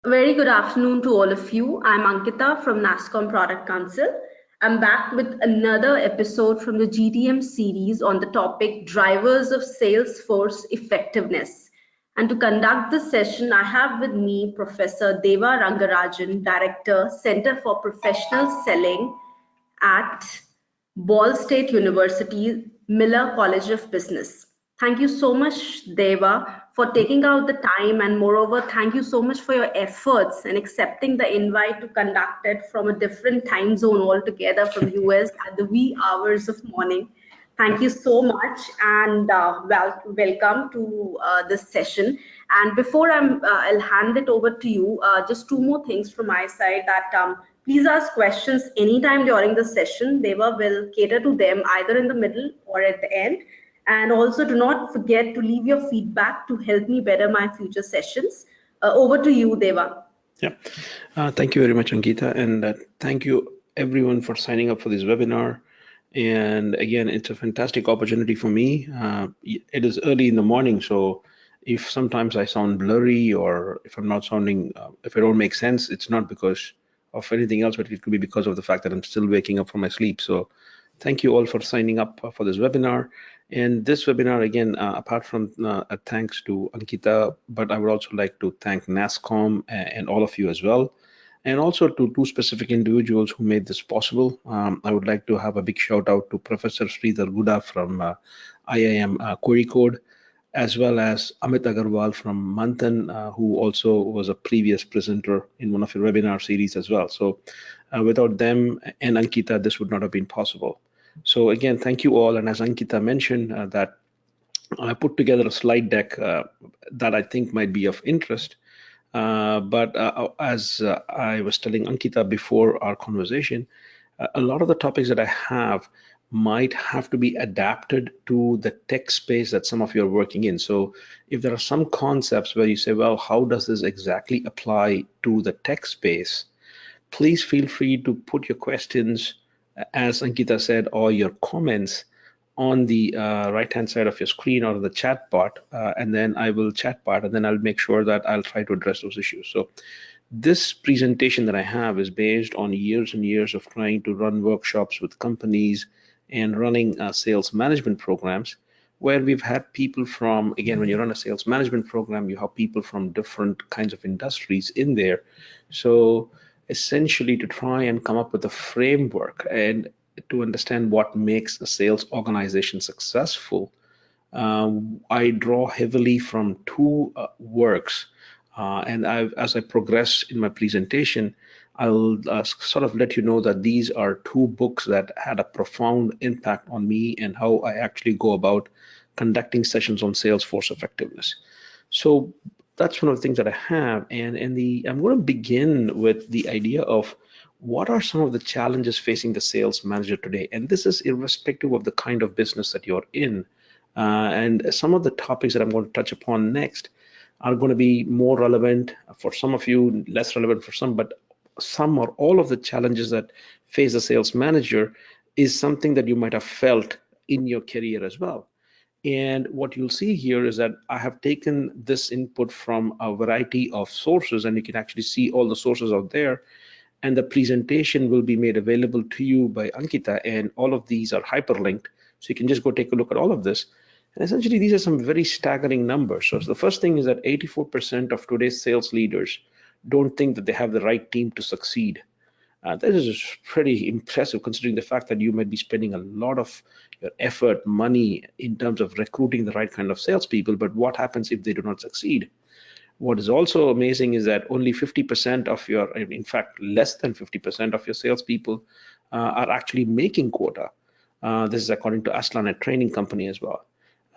Very good afternoon to all of you. I'm Ankita from NASSCOM Product Council. I'm back with another episode from the GTM series on the topic Drivers of Salesforce Effectiveness. And to conduct this session, I have with me Professor Deva Rangarajan, Director, Center for Professional Selling at Ball State University, Miller College of Business. Thank you so much, Deva, for taking out the time, and moreover, thank you so much for your efforts and accepting the invite to conduct it from a different time zone altogether from US at the wee hours of morning. Thank you so much, and welcome to this session. And before I'll hand it over to you. Just two more things from my side. That please ask questions anytime during the session. Deva will cater to them either in the middle or at the end. And also, do not forget to leave your feedback to help me better my future sessions. Over to you, Deva. Yeah, thank you very much, Ankita, and thank you everyone for signing up for this webinar. And again, it's a fantastic opportunity for me. It is early in the morning, so if sometimes I sound blurry or if I'm not sounding, if I don't make sense, it's not because of anything else, but it could be because of the fact that I'm still waking up from my sleep. So thank you all for signing up for this webinar. And this webinar, again, apart from thanks to Ankita, but I would also like to thank NASSCOM and all of you as well. And also to two specific individuals who made this possible. I would like to have a big shout out to Professor Sridhar Guda from IIM Kozhikode, as well as Amit Agarwal from Manthan, who also was a previous presenter in one of your webinar series as well. So without them and Ankita, this would not have been possible. So again, thank you all. And as Ankita mentioned, that I put together a slide deck that I think might be of interest. But as I was telling Ankita before our conversation, a lot of the topics that I have might have to be adapted to the tech space that some of you are working in. So if there are some concepts where you say, well, how does this exactly apply to the tech space? Please feel free to put your questions, as Ankita said, or your comments on the right-hand side of your screen or the chat bot, and then I will chat bot, and then I'll make sure that I'll try to address those issues. So this presentation that I have is based on years and years of trying to run workshops with companies and running sales management programs, where we've had people from, again, when you run a sales management program, you have people from different kinds of industries in there. So essentially to try and come up with a framework and to understand what makes a sales organization successful, I draw heavily from two works. And as I progress in my presentation, I'll sort of let you know that these are two books that had a profound impact on me and how I actually go about conducting sessions on Salesforce effectiveness. So that's one of the things that I have. And I'm going to begin with the idea of what are some of the challenges facing the sales manager today? And this is irrespective of the kind of business that you're in. And some of the topics that I'm going to touch upon next are going to be more relevant for some of you, less relevant for some, but some or all of the challenges that face a sales manager is something that you might have felt in your career as well. And what you'll see here is that I have taken this input from a variety of sources, and you can actually see all the sources out there. And the presentation will be made available to you by Ankita, and all of these are hyperlinked. So you can just go take a look at all of this. And essentially, these are some very staggering numbers. So the first thing is that 84% of today's sales leaders don't think that they have the right team to succeed. This is pretty impressive considering the fact that you might be spending a lot of your effort, money in terms of recruiting the right kind of salespeople, but what happens if they do not succeed? What is also amazing is that only 50% of your, in fact, less than 50% of your salespeople are actually making quota. This is according to Aslan, a training company as well.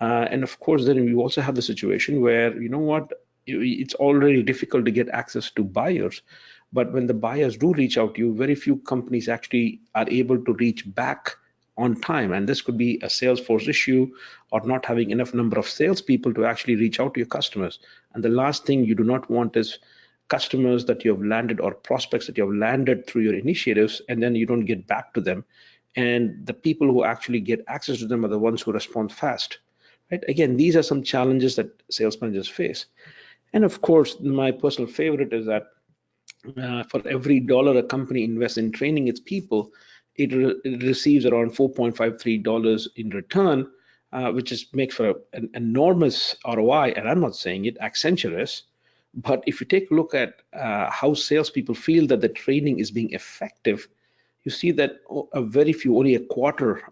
And of course, then we also have the situation where, you know what, it's already difficult to get access to buyers. But when the buyers do reach out to you, very few companies actually are able to reach back on time. And this could be a Salesforce issue or not having enough number of salespeople to actually reach out to your customers. And the last thing you do not want is customers that you have landed or prospects that you have landed through your initiatives, and then you don't get back to them. And the people who actually get access to them are the ones who respond fast. Right? Again, these are some challenges that sales managers face. And of course, my personal favorite is that For every dollar a company invests in training its people, it receives around $4.53 in return, which makes for an enormous ROI. And I'm not saying it, Accenture is. But if you take a look at how salespeople feel that the training is being effective, you see that a very few, only a quarter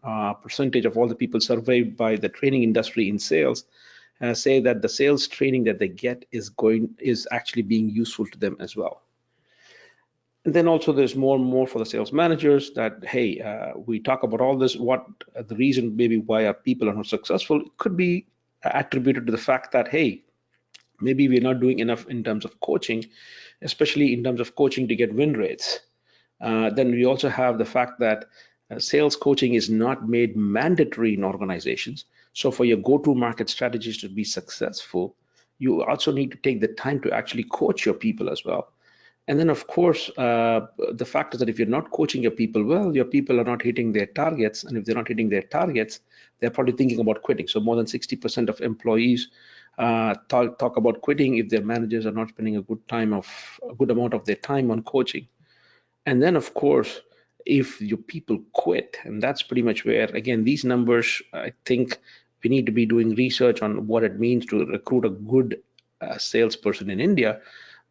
percentage of all the people surveyed by the training industry in sales say that the sales training that they get is actually being useful to them as well. And then also there's more and more for the sales managers that, hey, we talk about all this, what the reason maybe why our people are not successful could be attributed to the fact that, hey, maybe we're not doing enough in terms of coaching, especially in terms of coaching to get win rates. Then we also have the fact that sales coaching is not made mandatory in organizations. So for your go-to market strategies to be successful, you also need to take the time to actually coach your people as well. And then, of course, the fact is that if you're not coaching your people well, your people are not hitting their targets. And if they're not hitting their targets, they're probably thinking about quitting. So more than 60% of employees talk about quitting if their managers are not spending a good amount of their time on coaching. And then, of course, if your people quit, and that's pretty much where, again, these numbers, I think we need to be doing research on what it means to recruit a good salesperson in India.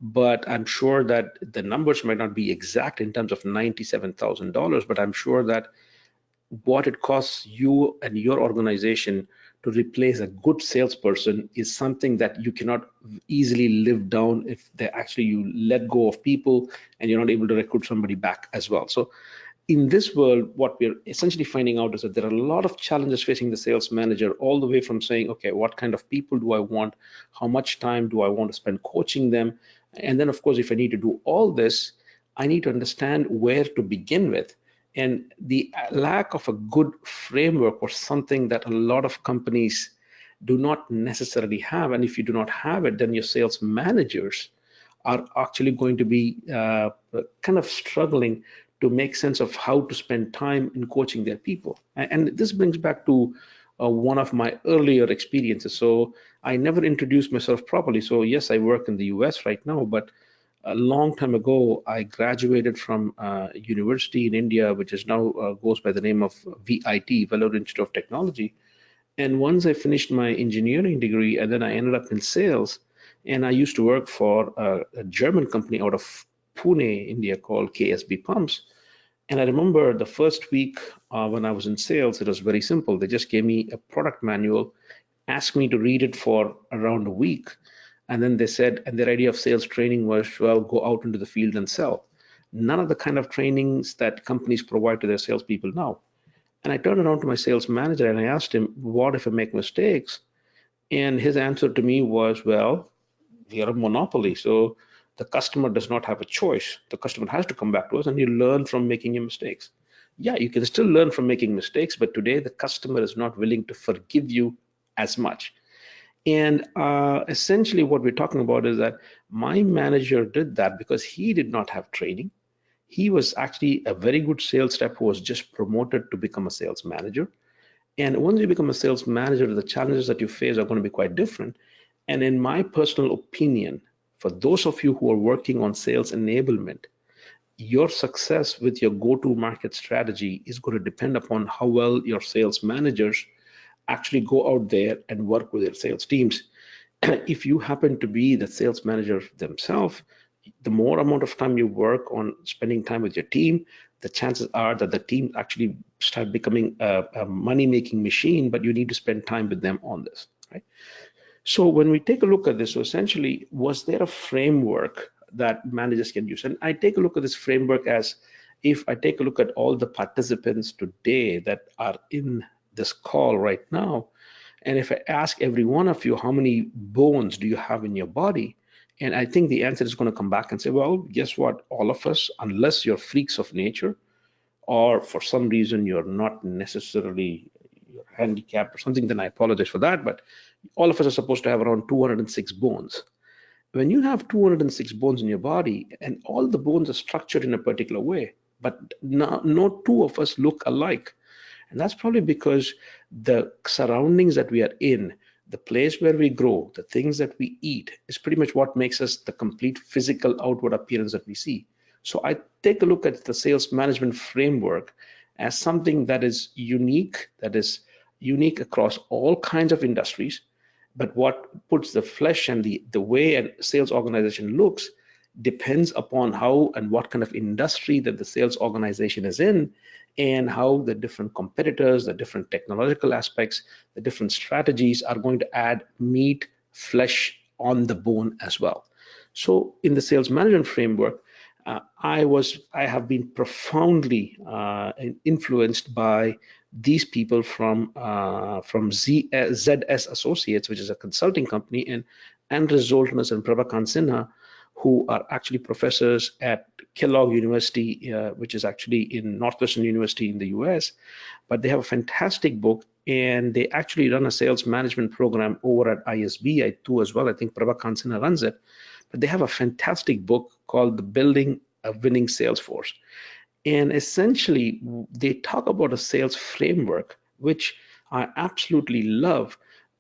But I'm sure that the numbers might not be exact in terms of $97,000, but I'm sure that what it costs you and your organization to replace a good salesperson is something that you cannot easily live down if you let go of people and you're not able to recruit somebody back as well. So in this world, what we're essentially finding out is that there are a lot of challenges facing the sales manager, all the way from saying, okay, what kind of people do I want? How much time do I want to spend coaching them? And then, of course, if I need to do all this, I need to understand where to begin with. And the lack of a good framework or something that a lot of companies do not necessarily have. And if you do not have it, then your sales managers are actually going to be kind of struggling to make sense of how to spend time in coaching their people. And this brings back to one of my earlier experiences. So I never introduced myself properly. So yes, I work in the US right now, but a long time ago, I graduated from a university in India, which is now goes by the name of VIT, Vellore Institute of Technology. And once I finished my engineering degree, and then I ended up in sales, and I used to work for a German company out of Pune, India, called KSB Pumps. And I remember the first week when I was in sales, it was very simple. They just gave me a product manual, asked me to read it for around a week. And then they said, and their idea of sales training was, well, go out into the field and sell. None of the kind of trainings that companies provide to their salespeople now. And I turned around to my sales manager and I asked him, what if I make mistakes? And his answer to me was, well, we are a monopoly. So the customer does not have a choice. The customer has to come back to us and you learn from making your mistakes. Yeah, you can still learn from making mistakes, but today the customer is not willing to forgive you as much. And essentially what we're talking about is that my manager did that because he did not have training. He was actually a very good sales rep who was just promoted to become a sales manager. And once you become a sales manager, the challenges that you face are going to be quite different. And in my personal opinion, for those of you who are working on sales enablement, your success with your go-to market strategy is going to depend upon how well your sales managers actually go out there and work with their sales teams. If you happen to be the sales manager themselves, the more amount of time you work on spending time with your team, the chances are that the team actually start becoming a money-making machine, but you need to spend time with them on this, right? So when we take a look at this, so essentially, was there a framework that managers can use? And I take a look at this framework as if I take a look at all the participants today that are in this call right now, and if I ask every one of you, how many bones do you have in your body? And I think the answer is going to come back and say, well, guess what? All of us, unless you're freaks of nature, or for some reason you're not necessarily you're handicapped or something, then I apologize for that. But all of us are supposed to have around 206 bones. When you have 206 bones in your body, and all the bones are structured in a particular way, but no two of us look alike. And that's probably because the surroundings that we are in, The place where we grow, the things that we eat, is pretty much what makes us the complete physical outward appearance that we see. So I take a look at the sales management framework as something that is unique across all kinds of industries. But what puts the flesh and the way a sales organization looks depends upon how and what kind of industry that the sales organization is in, and how the different competitors, the different technological aspects, the different strategies are going to add meat, flesh on the bone as well. So in the sales management framework, I have been profoundly influenced by these people from ZS Associates, which is a consulting company, and Andres Zoltness and Prabhakant Sinha, who are actually professors at Kellogg University, which is actually in Northwestern University in the US. But they have a fantastic book, and they actually run a sales management program over at ISB too as well. I think Prabhakant Sinha runs it. But they have a fantastic book called The Building a Winning Sales Force. And essentially, they talk about a sales framework, which I absolutely love,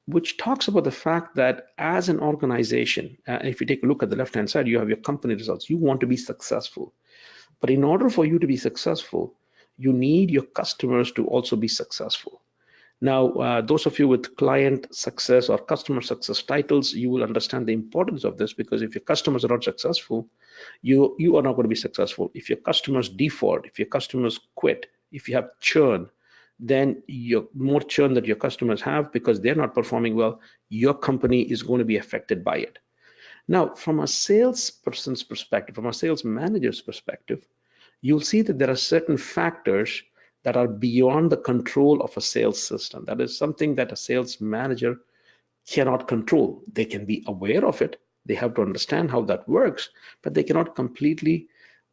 which talks about the fact that as an organization, if you take a look at the left-hand side, you have your company results. You want to be successful. But in order for you to be successful, you need your customers to also be successful. Now, those of you with client success or customer success titles, you will understand the importance of this, because if your customers are not successful, you are not going to be successful. If your customers default, if your customers quit, if you have churn, then your more churn that your customers have because they're not performing well, your company is going to be affected by it. Now, from a salesperson's perspective, from a sales manager's perspective, you'll see that there are certain factors that are beyond the control of a sales system. That is something that a sales manager cannot control. They can be aware of it. They have to understand how that works, but they cannot completely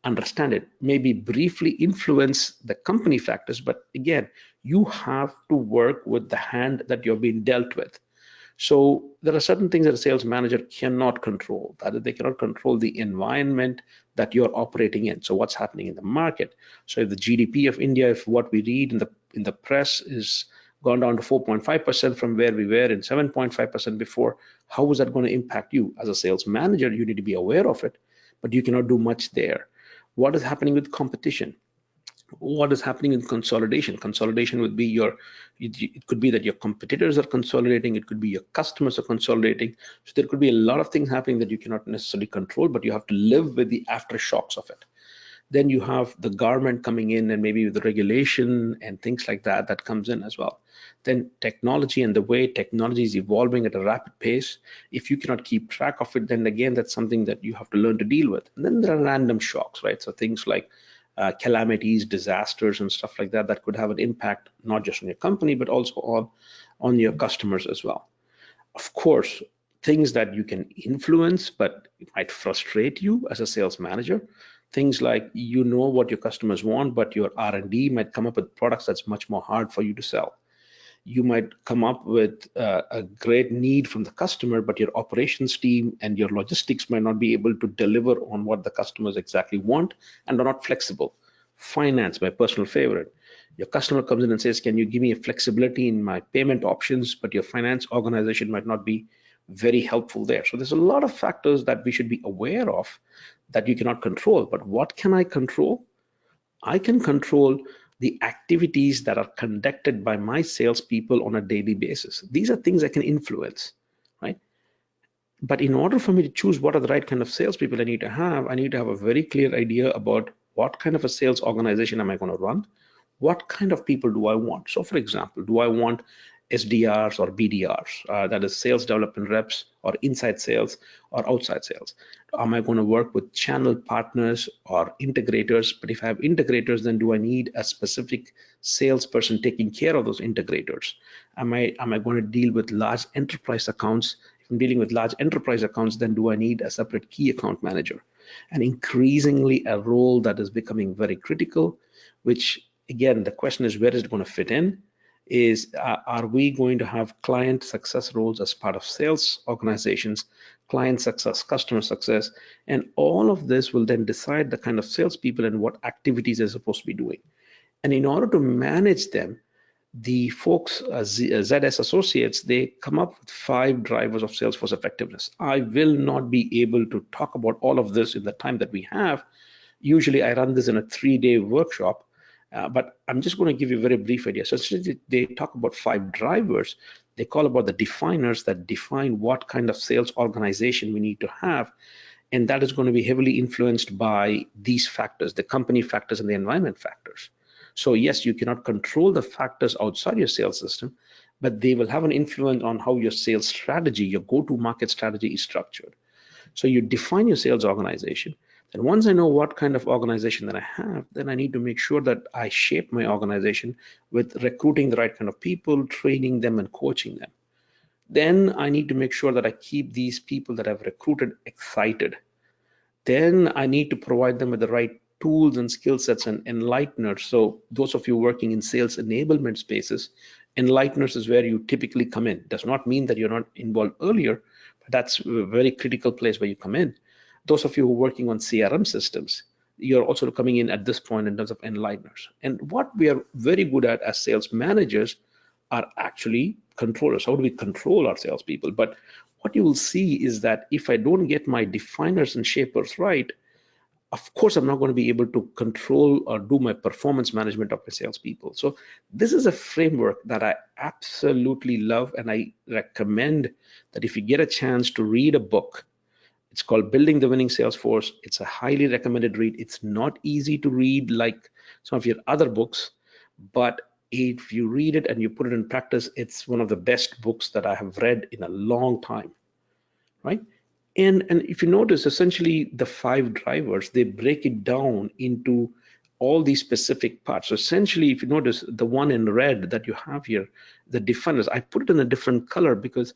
understand it. Maybe briefly influence the company factors, but again, you have to work with the hand that you're being dealt with. So there are certain things that a sales manager cannot control. That is, they cannot control the environment that you're operating in. So what's happening in the market? So if the GDP of India, if what we read in the press is gone down to 4.5% from where we were in 7.5% before, how is that going to impact you? As a sales manager, you need to be aware of it, but you cannot do much there. What is happening with competition? What is happening in consolidation? Consolidation would be it could be that your competitors are consolidating, it could be your customers are consolidating. So there could be a lot of things happening that you cannot necessarily control, but you have to live with the aftershocks of it. Then you have the government coming in, and maybe the regulation and things like that comes in as well. Then technology and the way technology is evolving at a rapid pace. If you cannot keep track of it, then again, that's something that you have to learn to deal with. And then there are random shocks, right? So things like calamities, disasters, and stuff like that could have an impact not just on your company, but also on your customers as well. Of course, things that you can influence, but it might frustrate you as a sales manager. Things like, you know what your customers want, but your R&D might come up with products that's much more hard for you to sell. You might come up with a great need from the customer, but your operations team and your logistics might not be able to deliver on what the customers exactly want and are not flexible. Finance, my personal favorite. Your customer comes in and says, can you give me a flexibility in my payment options, but your finance organization might not be very helpful there. So there's a lot of factors that we should be aware of that you cannot control. But what can I control? I can control the activities that are conducted by my salespeople on a daily basis. These are things I can influence, right? But in order for me to choose what are the right kind of salespeople I need to have a very clear idea about what kind of a sales organization am I going to run? What kind of people do I want? So for example, do I want SDRs or BDRs, that is sales development reps, or inside sales or outside sales? Am I going to work with channel partners or integrators? But if I have integrators, then do I need a specific salesperson taking care of those integrators? Am I going to deal with large enterprise accounts? If I'm dealing with large enterprise accounts, then do I need a separate key account manager? And increasingly a role that is becoming very critical, which again, the question is, where is it going to fit in? Are we going to have client success roles as part of sales organizations, client success, customer success, and all of this will then decide the kind of salespeople and what activities they're supposed to be doing. And in order to manage them, the folks, ZS Associates, they come up with 5 drivers of Salesforce effectiveness. I will not be able to talk about all of this in the time that we have. Usually I run this in a 3-day workshop, but I'm just going to give you a very brief idea. So they talk about 5 drivers. They call about the definers that define what kind of sales organization we need to have. And that is going to be heavily influenced by these factors, the company factors and the environment factors. So yes, you cannot control the factors outside your sales system, but they will have an influence on how your sales strategy, your go-to-market strategy is structured. So you define your sales organization. And once I know what kind of organization that I have, then I need to make sure that I shape my organization with recruiting the right kind of people, training them and coaching them. Then I need to make sure that I keep these people that I've recruited excited. Then I need to provide them with the right tools and skill sets and enlighteners. So those of you working in sales enablement spaces, enlighteners is where you typically come in. Does not mean that you're not involved earlier, but that's a very critical place where you come in. Those of you who are working on CRM systems, you're also coming in at this point in terms of enlighteners. And what we are very good at as sales managers are actually controllers. How do we control our salespeople? But what you will see is that if I don't get my definers and shapers right, of course, I'm not going to be able to control or do my performance management of my salespeople. So this is a framework that I absolutely love, and I recommend that if you get a chance to read a book, it's called Building the Winning Salesforce. It's a highly recommended read. It's not easy to read like some of your other books, but if you read it and you put it in practice, it's one of the best books that I have read in a long time, right? And if you notice, essentially the 5 drivers, they break it down into all these specific parts. So essentially, if you notice the one in red that you have here, the definers, I put it in a different color because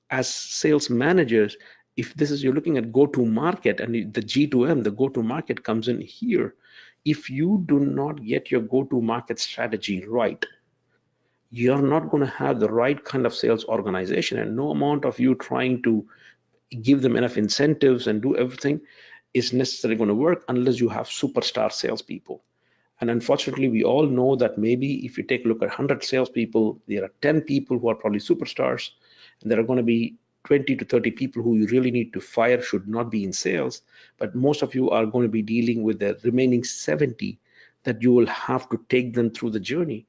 as sales managers, if this is you're looking at go-to-market and the G2M, the go-to-market comes in here. If you do not get your go-to-market strategy right, you're not going to have the right kind of sales organization, and no amount of you trying to give them enough incentives and do everything is necessarily going to work unless you have superstar salespeople. And unfortunately, we all know that maybe if you take a look at 100 salespeople, there are 10 people who are probably superstars, and there are going to be 20 to 30 people who you really need to fire, should not be in sales. But most of you are going to be dealing with the remaining 70 that you will have to take them through the journey.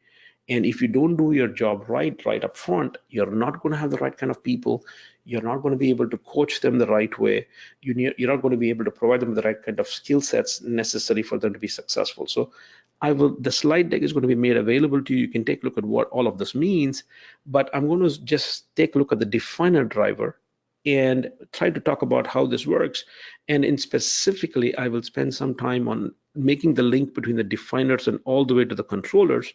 And if you don't do your job right up front, you're not going to have the right kind of people. You're not going to be able to coach them the right way. You're not going to be able to provide them with the right kind of skill sets necessary for them to be successful. So the slide deck is going to be made available to you. You can take a look at what all of this means, but I'm going to just take a look at the definer driver and try to talk about how this works. And in specifically, I will spend some time on making the link between the definers and all the way to the controllers.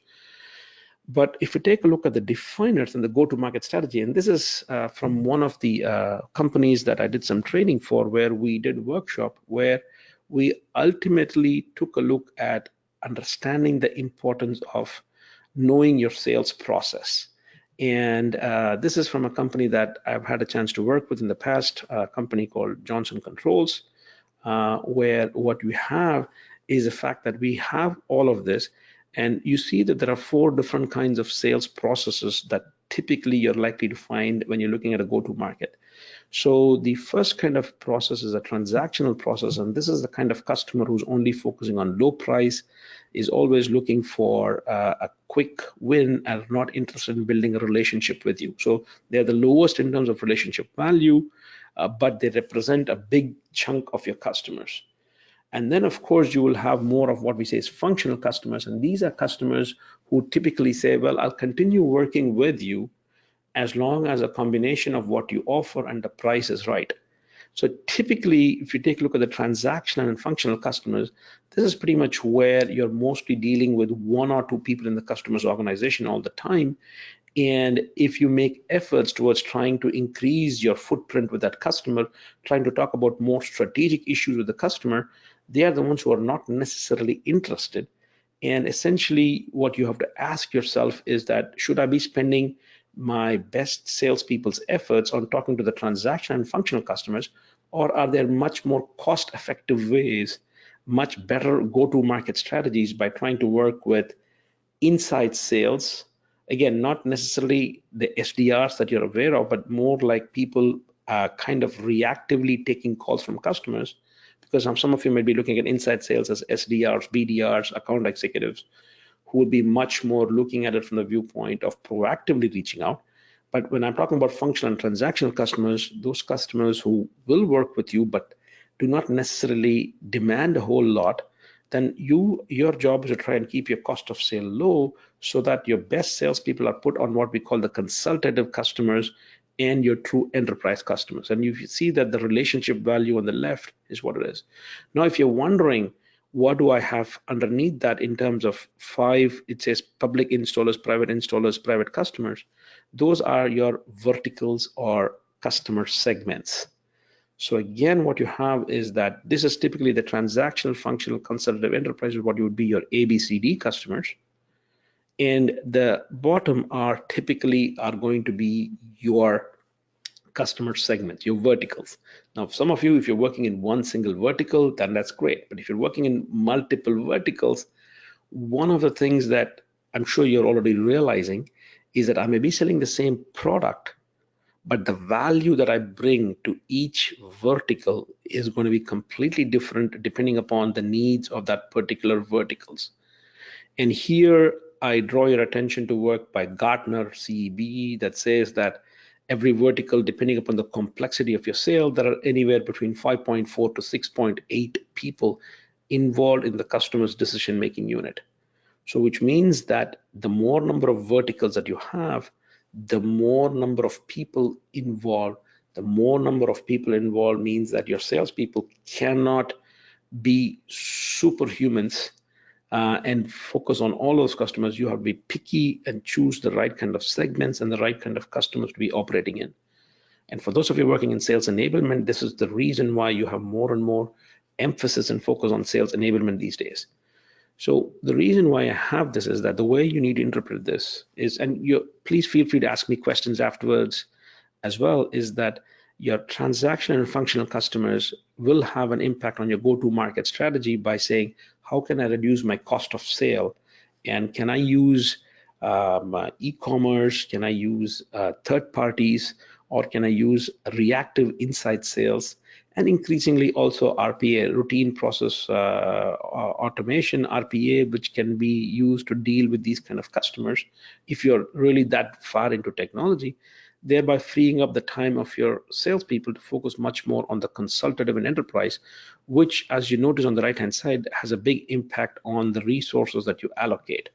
But if you take a look at the definers and the go-to-market strategy, and this is from one of the companies that I did some training for, where we did a workshop where we ultimately took a look at understanding the importance of knowing your sales process. And this is from a company that I've had a chance to work with in the past, a company called Johnson Controls, where what we have is the fact that we have all of this. And you see that there are 4 different kinds of sales processes that typically you're likely to find when you're looking at a go-to-market. So the first kind of process is a transactional process, and this is the kind of customer who's only focusing on low price, is always looking for a quick win and not interested in building a relationship with you. So they're the lowest in terms of relationship value, but they represent a big chunk of your customers. And then, of course, you will have more of what we say is functional customers. And these are customers who typically say, well, I'll continue working with you as long as a combination of what you offer and the price is right. So typically, if you take a look at the transactional and functional customers, this is pretty much where you're mostly dealing with 1 or 2 people in the customer's organization all the time. And if you make efforts towards trying to increase your footprint with that customer, trying to talk about more strategic issues with the customer, they are the ones who are not necessarily interested. And essentially what you have to ask yourself is that, should I be spending my best salespeople's efforts on talking to the transaction and functional customers, or are there much more cost-effective ways, much better go-to-market strategies by trying to work with inside sales Again, not necessarily the SDRs that you're aware of, but more like people kind of reactively taking calls from customers, because some of you might be looking at inside sales as SDRs, BDRs, account executives, who would be much more looking at it from the viewpoint of proactively reaching out. But when I'm talking about functional and transactional customers, those customers who will work with you but do not necessarily demand a whole lot, then your job is to try and keep your cost of sale low so that your best salespeople are put on what we call the consultative customers and your true enterprise customers. And you see that the relationship value on the left is what it is. Now, if you're wondering, what do I have underneath that in terms of 5, it says public installers, private customers. Those are your verticals or customer segments. So again, what you have is that this is typically the transactional, functional, consultative enterprise, what would be your ABCD customers. And the bottom are typically going to be your customer segments, your verticals. Now, some of you, if you're working in one single vertical, then that's great. But if you're working in multiple verticals, one of the things that I'm sure you're already realizing is that I may be selling the same product, but the value that I bring to each vertical is going to be completely different depending upon the needs of that particular verticals. And here I draw your attention to work by Gartner CEB that says that every vertical, depending upon the complexity of your sale, there are anywhere between 5.4 to 6.8 people involved in the customer's decision-making unit. So which means that the more number of verticals that you have, the more number of people involved. The more number of people involved means that your salespeople cannot be superhumans and focus on all those customers. You have to be picky and choose the right kind of segments and the right kind of customers to be operating in. And for those of you working in sales enablement, this is the reason why you have more and more emphasis and focus on sales enablement these days. So the reason why I have this is that the way you need to interpret this is, and please feel free to ask me questions afterwards as well, is that your transactional and functional customers will have an impact on your go-to-market strategy by saying, how can I reduce my cost of sale? And can I use e-commerce? Can I use third parties? Or can I use reactive inside sales? And increasingly also RPA, routine process automation, RPA, which can be used to deal with these kind of customers if you're really that far into technology, thereby freeing up the time of your salespeople to focus much more on the consultative and enterprise, which, as you notice on the right-hand side, has a big impact on the resources that you allocate.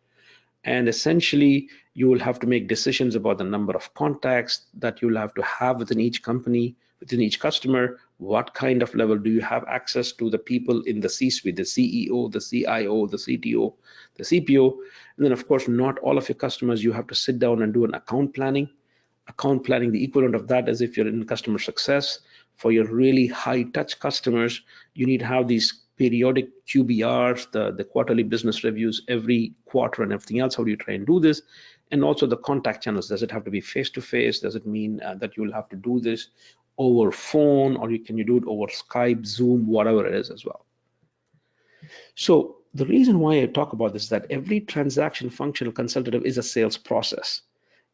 And essentially, you will have to make decisions about the number of contacts that you'll have to have within each company, within each customer. What kind of level do you have access to the people in the C-suite, the CEO, the CIO, the CTO, the CPO? And then, of course, not all of your customers, you have to sit down and do an account planning. Account planning, the equivalent of that is if you're in customer success. For your really high-touch customers, you need to have these periodic QBRs, the quarterly business reviews every quarter and everything else. How do you try and do this? And also the contact channels. Does it have to be face-to-face? Does it mean that you'll have to do this over phone, or can you do it over Skype, Zoom, whatever it is as well? So the reason why I talk about this is that every transaction functional consultative is a sales process.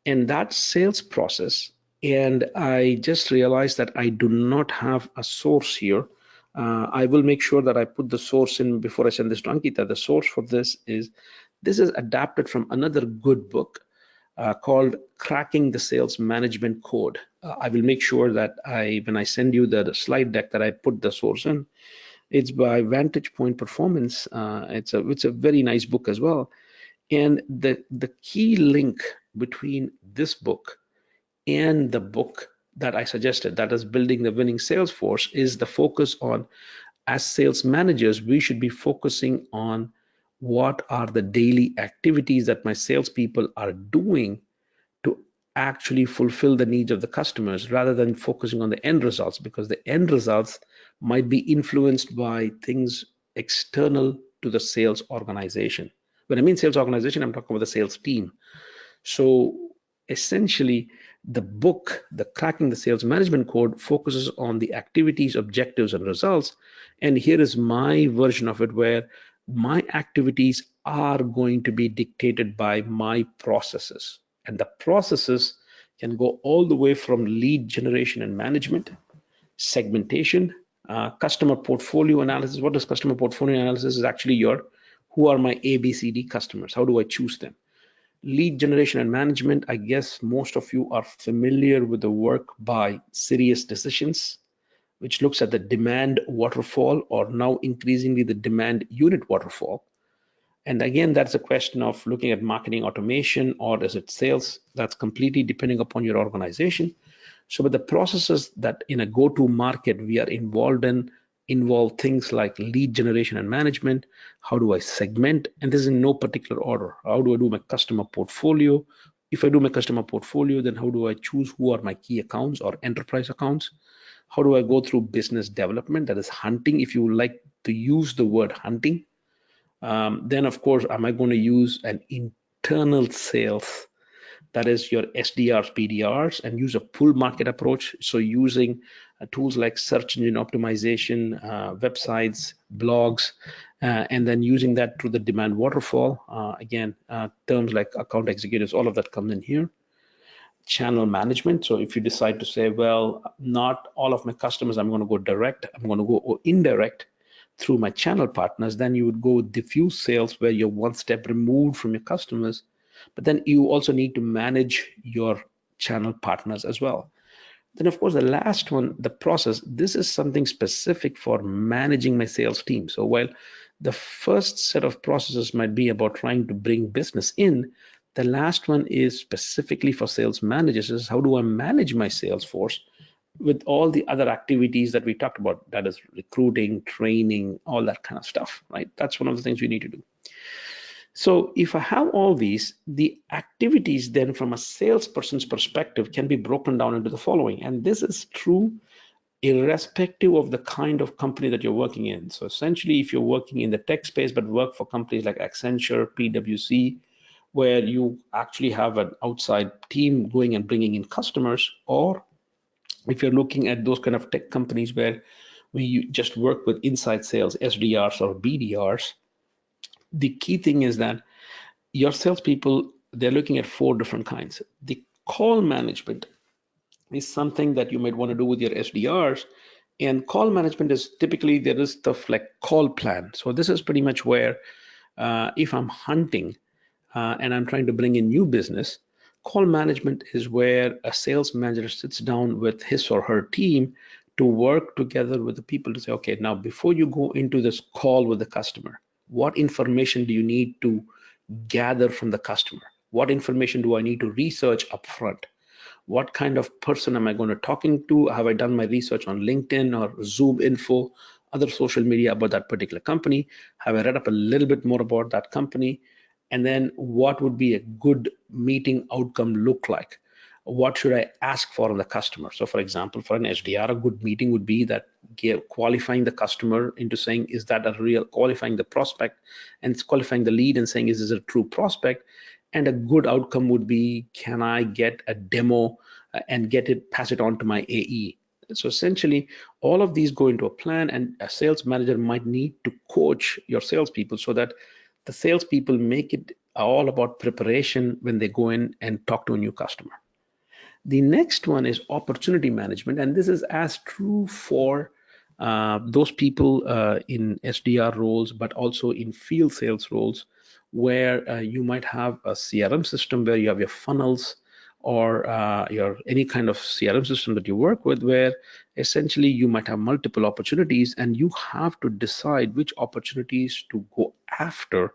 And that sales process, and I just realized that I do not have a source here. I will make sure that I put the source in before I send this to Ankita. The source for this is adapted from another good book called Cracking the Sales Management Code. I will make sure that when I send you the slide deck, that I put the source in. It's by Vantage Point Performance. It's a very nice book as well. And the key link between this book and the book that I suggested, that is Building the Winning Sales Force, is the focus on, as sales managers, we should be focusing on what are the daily activities that my salespeople are doing to actually fulfill the needs of the customers, rather than focusing on the end results, because the end results might be influenced by things external to the sales organization. When I mean sales organization, I'm talking about the sales team. So essentially, the book, the Cracking the Sales Management Code, focuses on the activities, objectives, and results. And here is my version of it, where my activities are going to be dictated by my processes. And the processes can go all the way from lead generation and management, segmentation, customer portfolio analysis. What is customer portfolio analysis? Is actually who are my ABCD customers? How do I choose them? Lead generation and management, I guess most of you are familiar with the work by Serious Decisions, which looks at the demand waterfall, or now increasingly the demand unit waterfall. And again, that's a question of looking at marketing automation, or is it sales? That's completely depending upon your organization. So, but the processes that in a go-to market we are involved in involve things like lead generation and management. How do I segment? And this is in no particular order. How do I do my customer portfolio? If I do my customer portfolio, then how do I choose who are my key accounts or enterprise accounts? How do I go through business development? That is hunting, if you like to use the word hunting. Then, of course, am I going to use an internal sales, that is your SDRs, BDRs, and use a pull market approach? So using tools like search engine optimization, websites, blogs, and then using that through the demand waterfall. Again, terms like account executives, all of that comes in here. Channel management. So if you decide to say, well, not all of my customers, I'm going to go direct, I'm going to go indirect through my channel partners, then you would go with diffuse sales, where you're one step removed from your customers, but then you also need to manage your channel partners as well. Then, of course, the last one, the process, this is something specific for managing my sales team. So while the first set of processes might be about trying to bring business in, the last one is specifically for sales managers. Is how do I manage my sales force with all the other activities that we talked about, that is recruiting, training, all that kind of stuff, right? That's one of the things we need to do. So if I have all these, the activities then from a salesperson's perspective can be broken down into the following. And this is true irrespective of the kind of company that you're working in. So essentially, if you're working in the tech space, but work for companies like Accenture, PwC, where you actually have an outside team going and bringing in customers, or if you're looking at those kind of tech companies where we just work with inside sales, SDRs or BDRs, the key thing is that your salespeople, they're looking at 4 different kinds. The call management is something that you might want to do with your SDRs. And call management is typically, there is stuff like call plan. So this is pretty much where if I'm hunting and I'm trying to bring in new business, call management is where a sales manager sits down with his or her team to work together with the people to say, okay, now before you go into this call with the customer, what information do you need to gather from the customer? What information do I need to research upfront? What kind of person am I going to talking to? Have I done my research on LinkedIn or Zoom info, other social media about that particular company? Have I read up a little bit more about that company? And then what would be a good meeting outcome look like? What should I ask for on the customer? So for example, for an SDR, a good meeting would be that qualifying the customer into saying, is that a real, qualifying the prospect and qualifying the lead and saying, is this a true prospect? And a good outcome would be, can I get a demo and pass it on to my AE? So essentially, all of these go into a plan, and a sales manager might need to coach your salespeople so that the salespeople make it all about preparation when they go in and talk to a new customer. The next one is opportunity management, and this is as true for those people in SDR roles, but also in field sales roles, where you might have a CRM system where you have your funnels, or your any kind of CRM system that you work with, where essentially you might have multiple opportunities, and you have to decide which opportunities to go after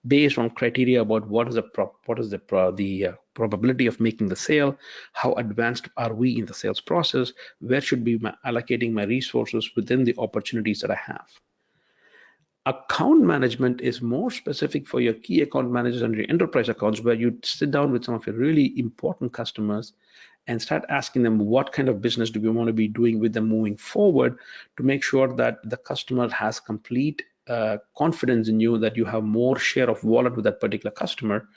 based on criteria about what is the probability of making the sale, how advanced are we in the sales process, where should be allocating my resources within the opportunities that I have. Account management is more specific for your key account managers and your enterprise accounts, where you sit down with some of your really important customers and start asking them, what kind of business do we want to be doing with them moving forward, to make sure that the customer has complete confidence in you, that you have more share of wallet with that particular customer,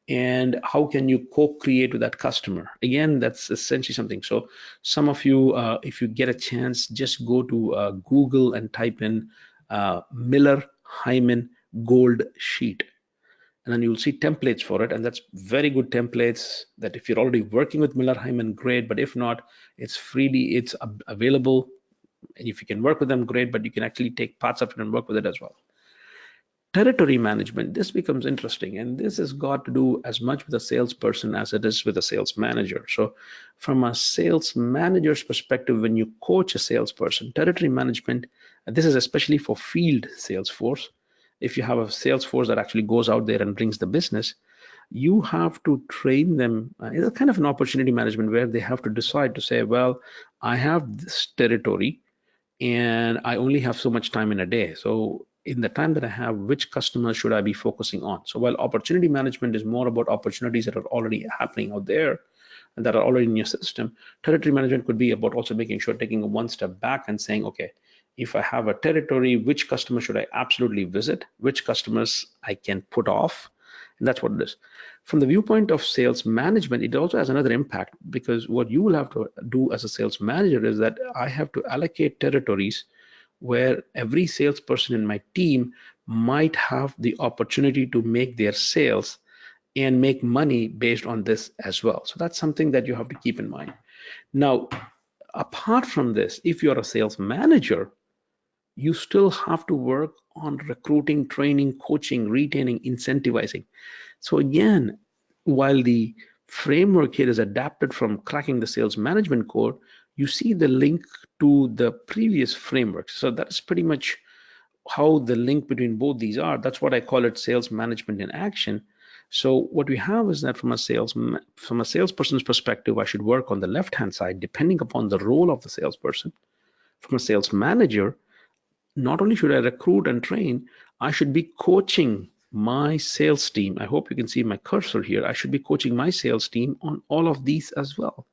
and how can you co-create with that customer. Again, that's essentially something. So some of you, if you get a chance, just go to Google and type in Miller Hyman Gold Sheet. and then you'll see templates for it, and that's very good templates that if you're already working with Miller Hyman, great, but if not, it's available, and if you can work with them, great, but you can actually take parts of it and work with it as well. Territory management, this becomes interesting, and this has got to do as much with a salesperson as it is with a sales manager. So from a sales manager's perspective, when you coach a salesperson, territory management, and this is especially for field sales force, if you have a sales force that actually goes out there and brings the business, you have to train them. It's a kind of an opportunity management where they have to decide to say, well, I have this territory and I only have so much time in a day. So in the time that I have, which customers should I be focusing on? So while opportunity management is more about opportunities that are already happening out there and that are already in your system, territory management could be about also making sure taking one step back and saying, okay, if I have a territory, which customer should I absolutely visit? Which customers I can put off? And that's what it is. From the viewpoint of sales management, it also has another impact, because what you will have to do as a sales manager is that I have to allocate territories where every salesperson in my team might have the opportunity to make their sales and make money based on this as well. So that's something that you have to keep in mind. Now, apart from this, if you're a sales manager, you still have to work on recruiting, training, coaching, retaining, incentivizing. So again, while the framework here is adapted from cracking the sales management code, you see the link to the previous framework. So that's pretty much how the link between both these are. That's what I call it, sales management in action. So what we have is that from a salesperson's perspective, I should work on the left-hand side, depending upon the role of the salesperson. From a sales manager, not only should I recruit and train, I should be coaching my sales team. I hope you can see my cursor here. I should be coaching my sales team on all of these as well.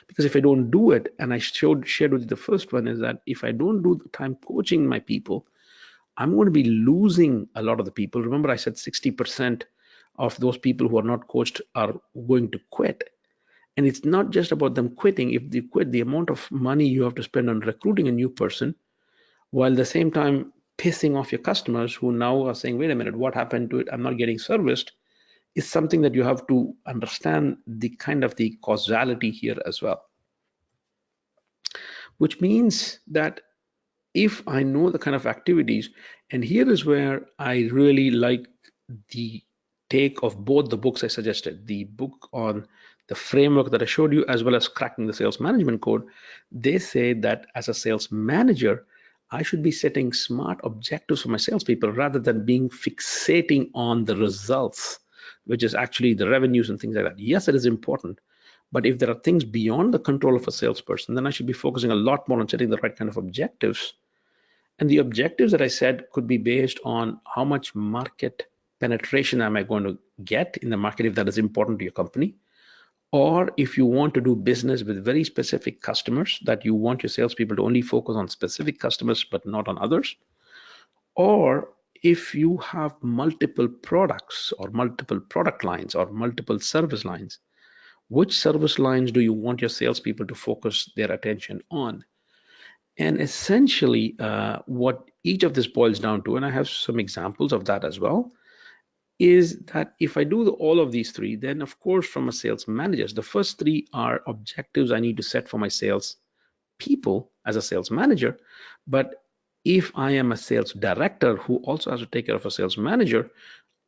Because if I don't do it, and I shared with you the first one, is that if I don't do the time coaching my people, I'm going to be losing a lot of the people. Remember, I said 60% of those people who are not coached are going to quit. And it's not just about them quitting. If they quit, the amount of money you have to spend on recruiting a new person, while at the same time pissing off your customers who now are saying, wait a minute, what happened to it? I'm not getting serviced, is something that you have to understand the kind of the causality here as well. Which means that if I know the kind of activities, and here is where I really like the take of both the books I suggested, the book on the framework that I showed you, as well as cracking the sales management code. They say that as a sales manager, I should be setting smart objectives for my salespeople rather than being fixating on the results, which is actually the revenues and things like that. Yes, it is important. But if there are things beyond the control of a salesperson, then I should be focusing a lot more on setting the right kind of objectives. And the objectives that I said could be based on how much market penetration am I going to get in the market, if that is important to your company. Or if you want to do business with very specific customers, that you want your salespeople to only focus on specific customers but not on others. Or if you have multiple products or multiple product lines or multiple service lines, which service lines do you want your salespeople to focus their attention on? And essentially, what each of this boils down to, and I have some examples of that as well, is that if I do all of these three, then of course, from a sales manager, the first three are objectives I need to set for my sales people as a sales manager. But if I am a sales director who also has to take care of a sales manager,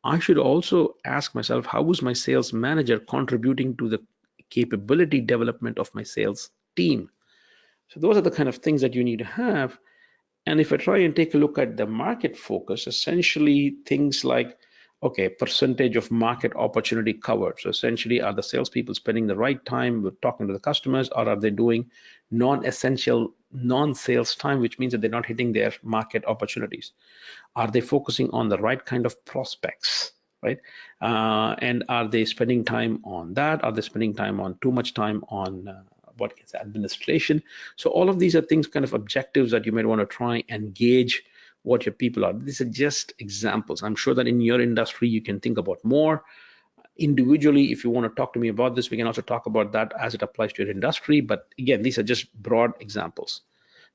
I should also ask myself, how is my sales manager contributing to the capability development of my sales team? So those are the kind of things that you need to have. And if I try and take a look at the market focus, essentially things like, okay, percentage of market opportunity covered. So essentially, are the salespeople spending the right time with talking to the customers, or are they doing non-essential, non-sales time, which means that they're not hitting their market opportunities? Are they focusing on the right kind of prospects, right? And are they spending time on that? Are they spending time on too much time on what is administration? So all of these are things, kind of objectives that you might want to try and gauge what your people are. These are just examples. I'm sure that in your industry, you can think about more. Individually, if you want to talk to me about this, we can also talk about that as it applies to your industry. But again, these are just broad examples.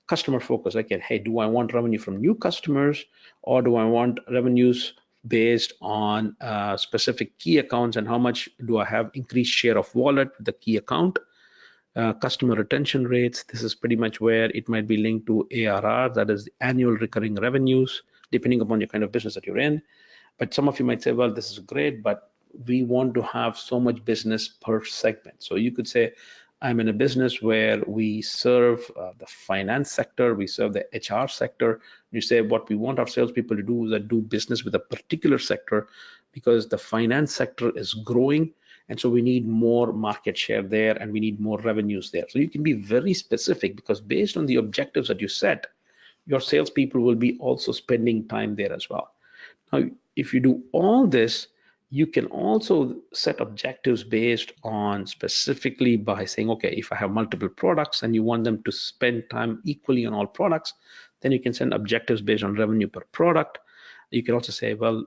Customer focus, again, hey, do I want revenue from new customers, or do I want revenues based on specific key accounts and how much do I have increased share of wallet with the key account. Customer retention rates, this is pretty much where it might be linked to ARR, that is the annual recurring revenues, depending upon your kind of business that you're in. But some of you might say, well, this is great, but we want to have so much business per segment. So you could say, I'm in a business where we serve the finance sector, we serve the HR sector. You say what we want our salespeople to do is that do business with a particular sector because the finance sector is growing. And so we need more market share there and we need more revenues there. So you can be very specific because based on the objectives that you set, your salespeople will be also spending time there as well. Now, if you do all this, you can also set objectives based on specifically by saying, okay, if I have multiple products and you want them to spend time equally on all products, then you can set objectives based on revenue per product. You can also say, well,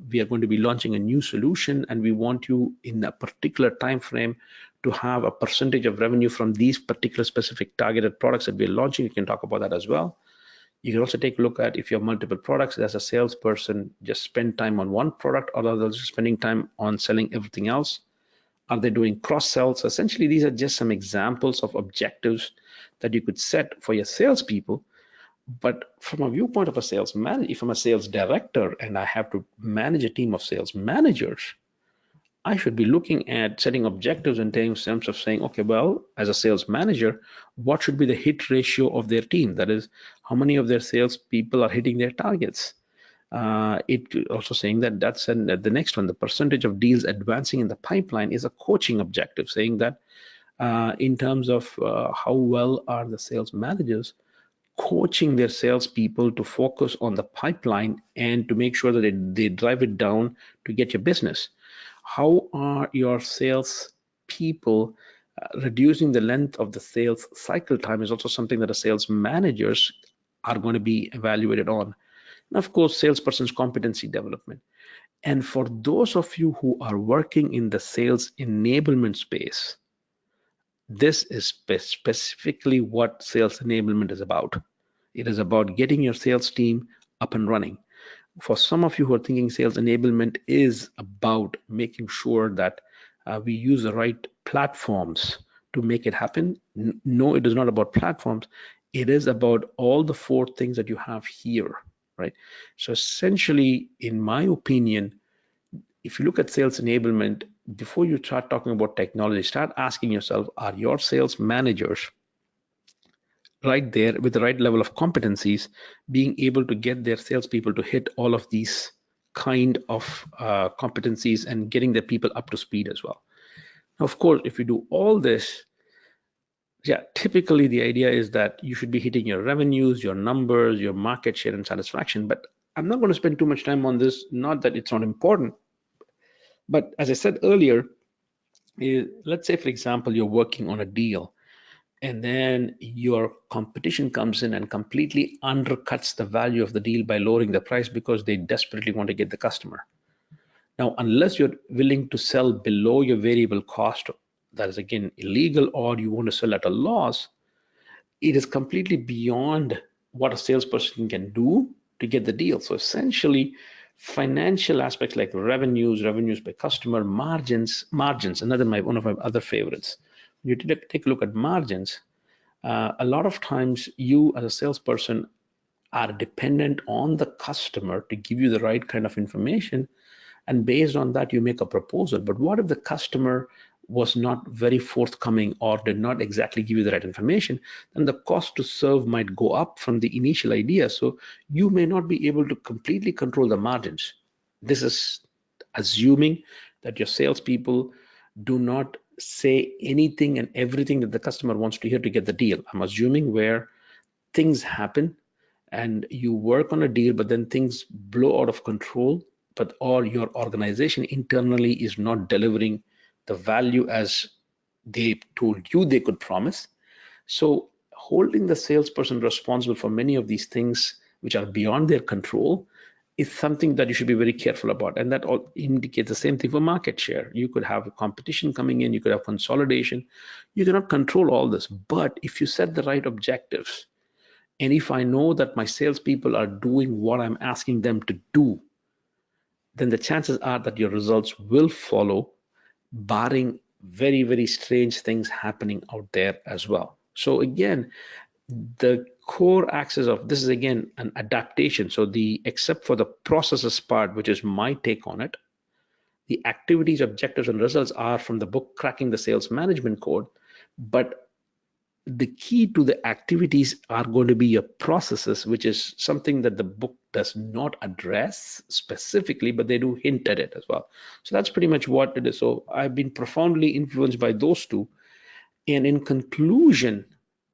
we are going to be launching a new solution and we want you in a particular time frame to have a percentage of revenue from these particular specific targeted products that we're launching. You can talk about that as well. You can also take a look at if you have multiple products, as a salesperson, just spend time on one product, or are they just spending time on selling everything else? Are they doing cross sells? Essentially, these are just some examples of objectives that you could set for your salespeople. But from a viewpoint of a sales manager, if I'm a sales director and I have to manage a team of sales managers, I should be looking at setting objectives in terms of saying, okay, well, as a sales manager, what should be the hit ratio of their team? That is, how many of their sales people are hitting their targets? It also saying that that's the next one, the percentage of deals advancing in the pipeline is a coaching objective, saying that in terms of how well are the sales managers coaching their salespeople to focus on the pipeline and to make sure that they drive it down to get your business. How are your sales people reducing the length of the sales cycle time is also something that the sales managers are going to be evaluated on. And of course, salesperson's competency development. And for those of you who are working in the sales enablement space, this is specifically what sales enablement is about. It is about getting your sales team up and running. For some of you who are thinking sales enablement is about making sure that we use the right platforms to make it happen. No, it is not about platforms. It is about all the four things that you have here, right? So essentially, in my opinion, if you look at sales enablement, before you start talking about technology, start asking yourself, are your sales managers right there with the right level of competencies, being able to get their salespeople to hit all of these kind of competencies and getting their people up to speed as well. Now, of course, if you do all this, yeah, typically the idea is that you should be hitting your revenues, your numbers, your market share and satisfaction. But I'm not going to spend too much time on this, not that it's not important. But as I said earlier, let's say, for example, you're working on a deal and then your competition comes in and completely undercuts the value of the deal by lowering the price because they desperately want to get the customer. Now, unless you're willing to sell below your variable cost, that is again illegal, or you want to sell at a loss, it is completely beyond what a salesperson can do to get the deal. So essentially, financial aspects like revenues by customer, margins, one of my other favorites. You take a look at margins. A lot of times you as a salesperson are dependent on the customer to give you the right kind of information, and based on that you make a proposal. But what if the customer was not very forthcoming or did not exactly give you the right information? Then the cost to serve might go up from the initial idea, so you may not be able to completely control the margins. This is assuming that your salespeople do not say anything and everything that the customer wants to hear to get the deal. I'm assuming where things happen and you work on a deal, but then things blow out of control, or your organization internally is not delivering the value as they told you they could promise. So holding the salesperson responsible for many of these things which are beyond their control is something that you should be very careful about. And that all indicates the same thing for market share. You could have a competition coming in, you could have consolidation. You cannot control all this, but if you set the right objectives, and if I know that my salespeople are doing what I'm asking them to do, then the chances are that your results will follow, barring very, very strange things happening out there as well. So again, the core axis of this is again an adaptation. So except for the processes part, which is my take on it, the activities, objectives, and results are from the book Cracking the Sales Management Code. But the key to the activities are going to be your processes, which is something that the book does not address specifically, but they do hint at it as well. So that's pretty much what it is. So I've been profoundly influenced by those two. And in conclusion,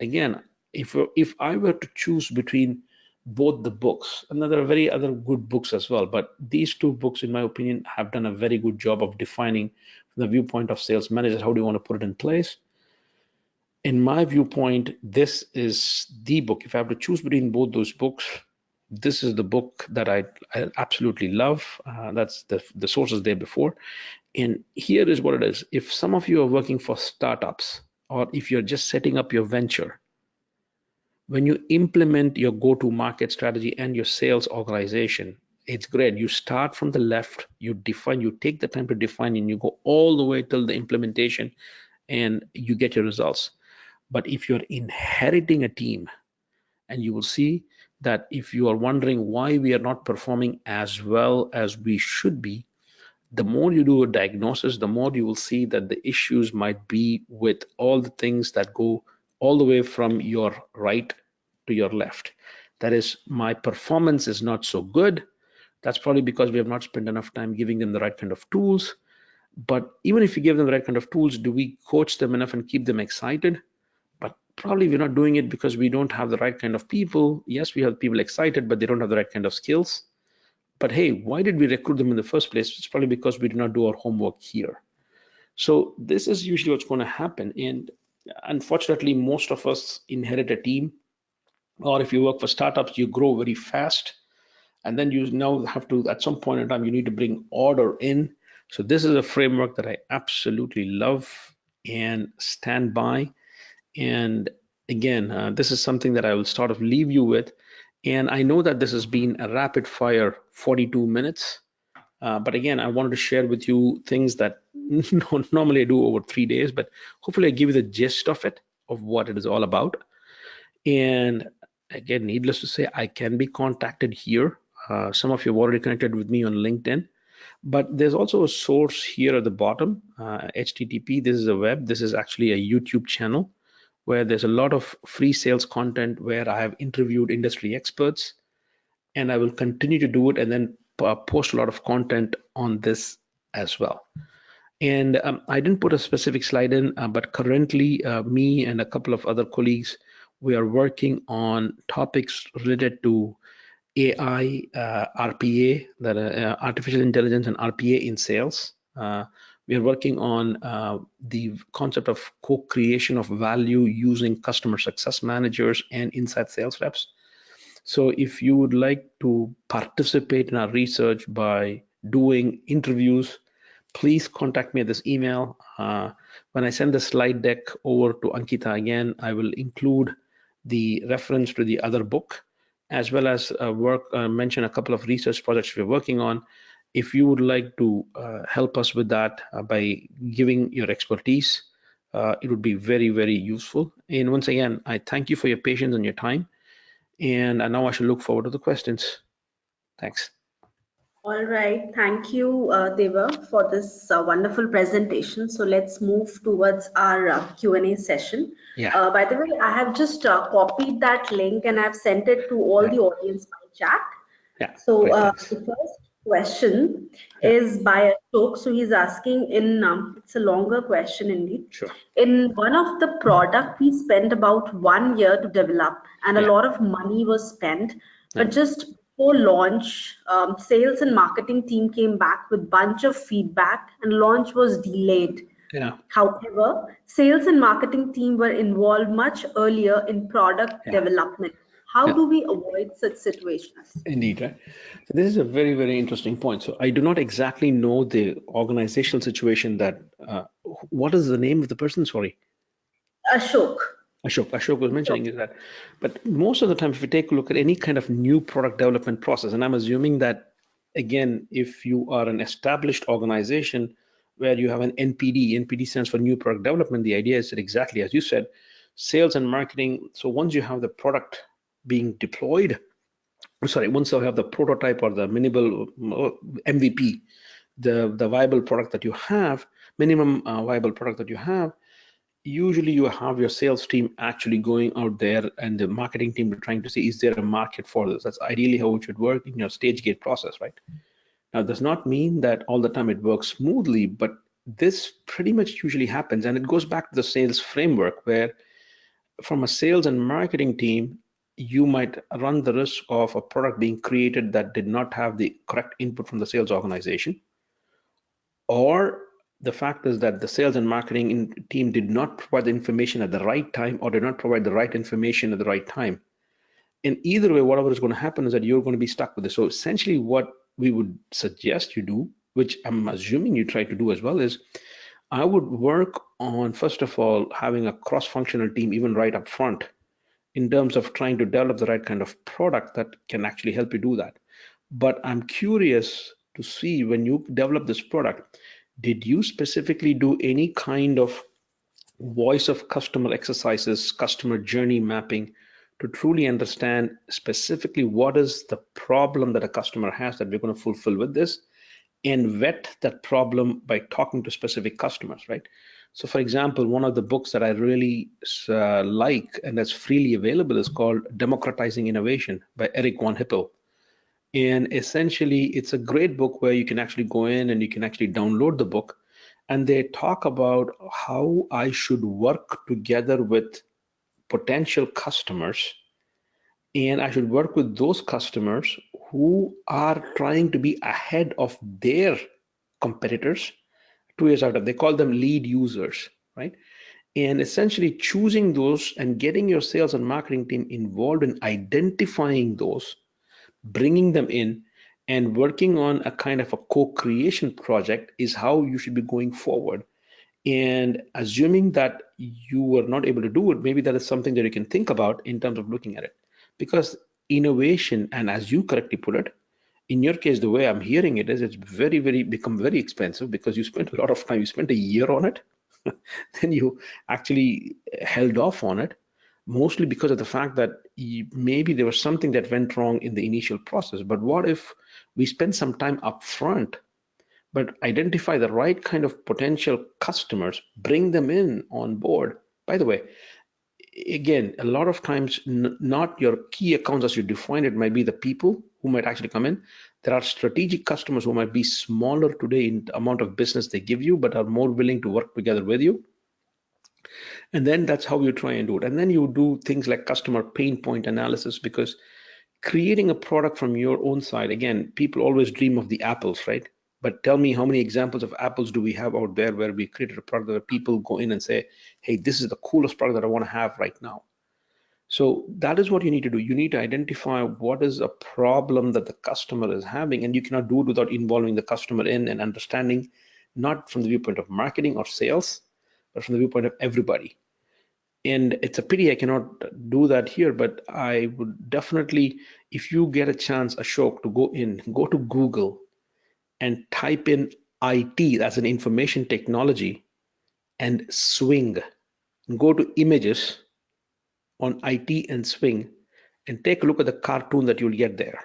again, if I were to choose between both the books, and there are very other good books as well, but these two books, in my opinion, have done a very good job of defining from the viewpoint of sales managers, how do you want to put it in place. In my viewpoint, this is the book. If I have to choose between both those books, this is the book that I absolutely love. That's the sources there before. And here is what it is. If some of you are working for startups, or if you're just setting up your venture, when you implement your go-to-market strategy and your sales organization, it's great. You start from the left, you define, you take the time to define, and you go all the way till the implementation, and you get your results. But if you're inheriting a team, and you will see that if you are wondering why we are not performing as well as we should be, the more you do a diagnosis, the more you will see that the issues might be with all the things that go all the way from your right to your left. That is, my performance is not so good. That's probably because we have not spent enough time giving them the right kind of tools. But even if you give them the right kind of tools, do we coach them enough and keep them excited? But probably we're not doing it because we don't have the right kind of people. Yes, we have people excited, but they don't have the right kind of skills. But hey, why did we recruit them in the first place? It's probably because we did not do our homework here. So this is usually what's going to happen. And unfortunately, most of us inherit a team, or if you work for startups, you grow very fast. And then you now have to, at some point in time, you need to bring order in. So this is a framework that I absolutely love and stand by. And again, this is something that I will sort of leave you with. And I know that this has been a rapid fire 42 minutes. But again, I wanted to share with you things that normally I do over 3 days, but hopefully I give you the gist of it, of what it is all about. And again, needless to say, I can be contacted here. Some of you have already connected with me on LinkedIn, but there's also a source here at the bottom, HTTP. This is a web. This is actually a YouTube channel where there's a lot of free sales content where I have interviewed industry experts, and I will continue to do it and then post a lot of content on this as well. And I didn't put a specific slide in, but currently me and a couple of other colleagues, we are working on topics related to AI, RPA, that artificial intelligence and RPA in sales. We are working on the concept of co-creation of value using customer success managers and inside sales reps. So if you would like to participate in our research by doing interviews, please contact me at this email. When I send the slide deck over to Ankita again, I will include the reference to the other book, as well as mention a couple of research projects we're working on. If you would like to help us with that by giving your expertise, it would be very, very useful. And once again, I thank you for your patience and your time. And now I should look forward to the questions. Thanks. All right, thank you, Deva, for this wonderful presentation. So let's move towards our Q&A session. Yeah. By the way, I have just copied that link and I've sent it to all the audience by chat. Yeah. So Great, the first question is by Ashok. So he's asking it's a longer question indeed. Sure. In one of the product, we spent about 1 year to develop and a lot of money was spent, but just before launch, sales and marketing team came back with bunch of feedback and launch was delayed. Yeah. However, sales and marketing team were involved much earlier in product development. How do we avoid such situations? Indeed, right? So this is a very, very interesting point. So I do not exactly know the organizational situation that, what is the name of the person? Sorry. Ashok. Ashok was mentioning is that, but most of the time, if you take a look at any kind of new product development process, and I'm assuming that again, if you are an established organization where you have an NPD stands for new product development, the idea is that exactly as you said, sales and marketing. So once you have the product being deployed, once you have the prototype or the minimal MVP, the viable product that you have, minimum viable product that you have, usually you have your sales team actually going out there and the marketing team trying to see, is there a market for this? That's ideally how it should work in your stage gate process, right? Now, it does not mean that all the time it works smoothly, but this pretty much usually happens. And it goes back to the sales framework where from a sales and marketing team, you might run the risk of a product being created that did not have the correct input from the sales organization, or the fact is that the sales and marketing team did not provide the information at the right time or did not provide the right information at the right time. And either way, whatever is going to happen is that you're going to be stuck with this. So essentially what we would suggest you do, which I'm assuming you try to do as well, is I would work on, first of all, having a cross-functional team even right up front in terms of trying to develop the right kind of product that can actually help you do that. But I'm curious to see, when you develop this product, did you specifically do any kind of voice of customer exercises, customer journey mapping, to truly understand specifically what is the problem that a customer has that we're going to fulfill with this, and vet that problem by talking to specific customers, right? So for example, one of the books that I really like and that's freely available is called Democratizing Innovation by Eric von Hippel. And essentially, it's a great book where you can actually go in and you can actually download the book. And they talk about how I should work together with potential customers. And I should work with those customers who are trying to be ahead of their competitors 2 years out of. They call them lead users, right? And essentially choosing those and getting your sales and marketing team involved in identifying those, bringing them in, and working on a kind of a co-creation project is how you should be going forward. And assuming that you were not able to do it, maybe that is something that you can think about in terms of looking at it. Because innovation, and as you correctly put it, in your case, the way I'm hearing it is it's become very expensive because you spent a lot of time, you spent a year on it, then you actually held off on it, mostly because of the fact that maybe there was something that went wrong in the initial process. But what if we spend some time up front, but identify the right kind of potential customers, bring them in on board? By the way, again, a lot of times, not your key accounts as you define it might be the people who might actually come in. There are strategic customers who might be smaller today in the amount of business they give you, but are more willing to work together with you. And then that's how you try and do it. And then you do things like customer pain point analysis, because creating a product from your own side, again, people always dream of the apples, right? But tell me, how many examples of apples do we have out there where we created a product where people go in and say, hey, this is the coolest product that I want to have right now. So that is what you need to do. You need to identify what is a problem that the customer is having, and you cannot do it without involving the customer in and understanding, not from the viewpoint of marketing or sales, but from the viewpoint of everybody. And it's a pity I cannot do that here, but I would definitely, if you get a chance, Ashok, to go to Google and type in IT, that's an information technology, and swing, go to images on IT and swing, and take a look at the cartoon that you'll get there.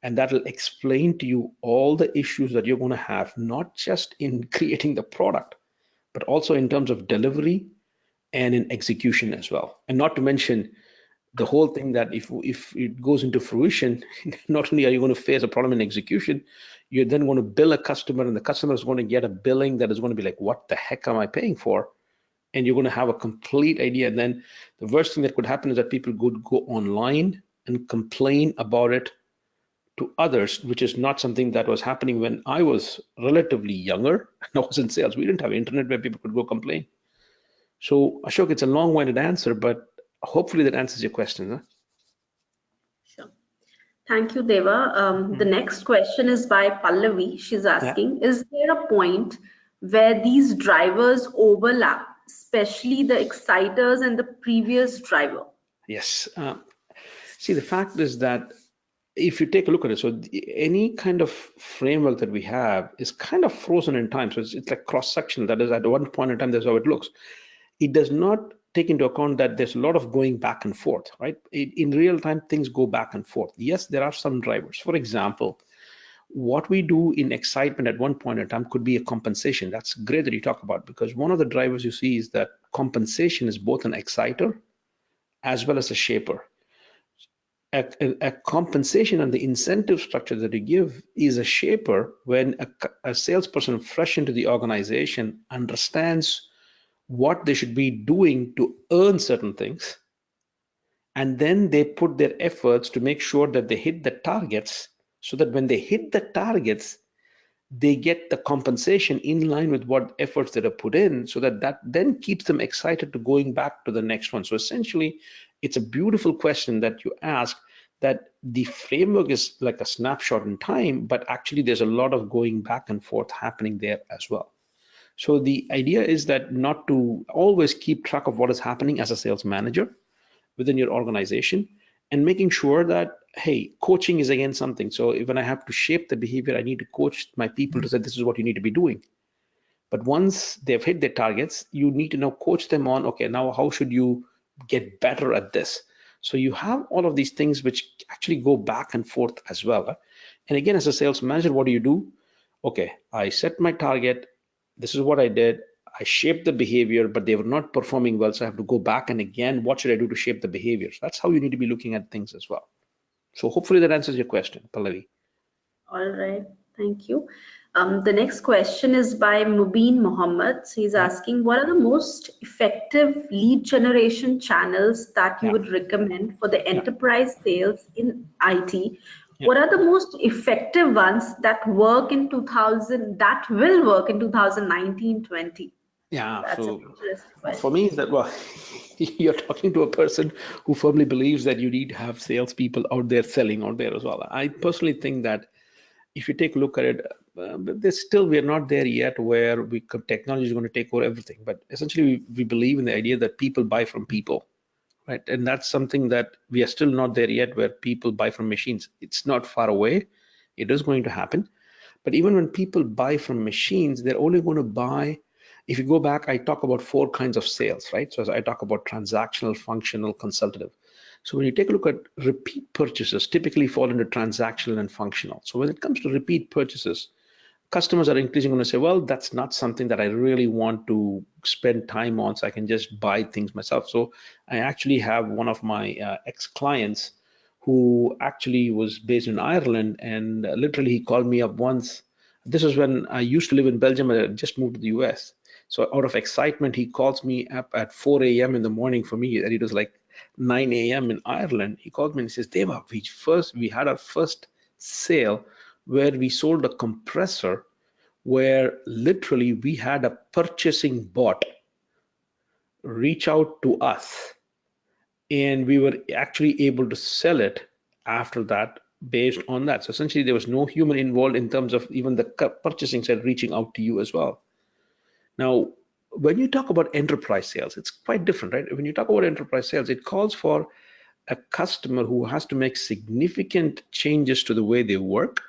And that will explain to you all the issues that you're going to have, not just in creating the product, but also in terms of delivery and in execution as well. And not to mention the whole thing that if it goes into fruition, not only are you going to face a problem in execution, you're then going to bill a customer, and the customer is going to get a billing that is going to be like, what the heck am I paying for? And you're going to have a complete idea. And then the worst thing that could happen is that people would go online and complain about it to others, which is not something that was happening when I was relatively younger and I was in sales. We didn't have internet where people could go complain. So Ashok, it's a long-winded answer, but hopefully that answers your question. Huh? Sure. Thank you, Deva. The next question is by Pallavi. She's asking, is there a point where these drivers overlap, especially the exciters and the previous driver? Yes. See, the fact is that if you take a look at it, so any kind of framework that we have is kind of frozen in time. So it's like cross-section. That is, at one point in time, that's how it looks. It does not take into account that there's a lot of going back and forth, right? In real time, things go back and forth. Yes, there are some drivers. For example, what we do in excitement at one point in time could be a compensation. That's great that you talk about, because one of the drivers you see is that compensation is both an exciter as well as a shaper. A compensation and the incentive structure that you give is a shaper when a salesperson fresh into the organization understands what they should be doing to earn certain things, and then they put their efforts to make sure that they hit the targets, so that when they hit the targets, they get the compensation in line with what efforts that are put in, so that then keeps them excited to going back to the next one. So essentially, it's a beautiful question that you ask, that the framework is like a snapshot in time, but actually there's a lot of going back and forth happening there as well. So the idea is that not to always keep track of what is happening as a sales manager within your organization, and making sure that, hey, coaching is again something. So when I have to shape the behavior, I need to coach my people to say, this is what you need to be doing. But once they've hit their targets, you need to now coach them on, okay, now how should you get better at this? So you have all of these things which actually go back and forth as well. And again, as a sales manager, what do? Okay, I set my target. This is what I did. I shaped the behavior, but they were not performing well. So I have to go back and again, what should I do to shape the behaviors? That's how you need to be looking at things as well. So hopefully that answers your question, Pallavi. All right, thank you. The next question is by Mubin Mohammed. He's asking, what are the most effective lead generation channels that you would recommend for the enterprise sales in IT? What are the most effective ones that work in 2000, that will work in 2019-20? Yeah, That's an so interesting for question. me, is that, well, you're talking to a person who firmly believes that you need to have salespeople out there selling out there as well. I personally think that if you take a look at it, there's still, we're not there yet where technology is going to take over everything. But essentially, we believe in the idea that people buy from people, right? And that's something that we are still not there yet, where people buy from machines. It's not far away. It is going to happen. But even when people buy from machines, they're only going to buy, if you go back, I talk about 4 kinds of sales, right? So as I talk about transactional, functional, consultative. So when you take a look at repeat purchases, typically fall into transactional and functional. So when it comes to repeat purchases, customers are increasingly going to say, well, that's not something that I really want to spend time on, so I can just buy things myself. So I actually have one of my ex-clients who actually was based in Ireland, and literally he called me up once. This is when I used to live in Belgium and I just moved to the US. So out of excitement, he calls me up at 4 a.m. in the morning for me, and it was like 9 a.m. in Ireland. He called me and he says, Deva, we had our first sale where we sold a compressor, where literally we had a purchasing bot reach out to us, and we were actually able to sell it after that based on that. So essentially there was no human involved in terms of even the purchasing side reaching out to you as well. Now, when you talk about enterprise sales, it's quite different, right? When you talk about enterprise sales, it calls for a customer who has to make significant changes to the way they work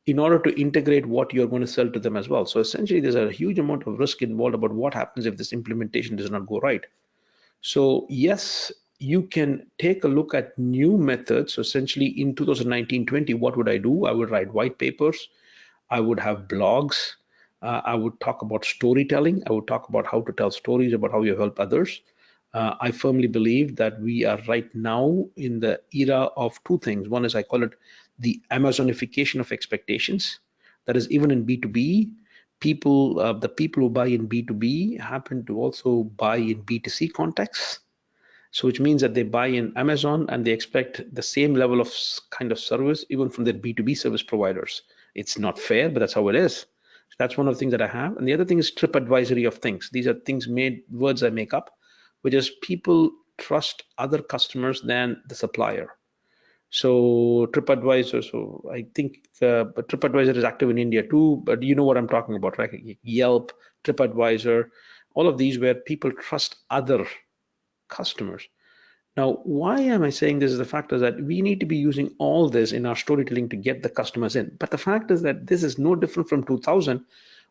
in order to integrate what you're going to sell to them as well. So essentially, there's a huge amount of risk involved about what happens if this implementation does not go right. So yes, you can take a look at new methods. So essentially in 2019-20, what would I do? I would write white papers. I would have blogs. I would talk about storytelling. I would talk about how to tell stories about how you help others. I firmly believe that we are right now in the era of 2 things. One is, I call it the Amazonification of expectations. That is, even in B2B, the people who buy in B2B happen to also buy in B2C contexts. So which means that they buy in Amazon and they expect the same level of kind of service even from their B2B service providers. It's not fair, but that's how it is. So that's one of the things that I have. And the other thing is trip advisory of things. These are things words I make up, which is people trust other customers than the supplier. So TripAdvisor, so I think but TripAdvisor is active in India too, but you know what I'm talking about, right? Yelp, TripAdvisor, all of these where people trust other customers. Now, why am I saying this? Is the fact is that we need to be using all this in our storytelling to get the customers in. But the fact is that this is no different from 2000,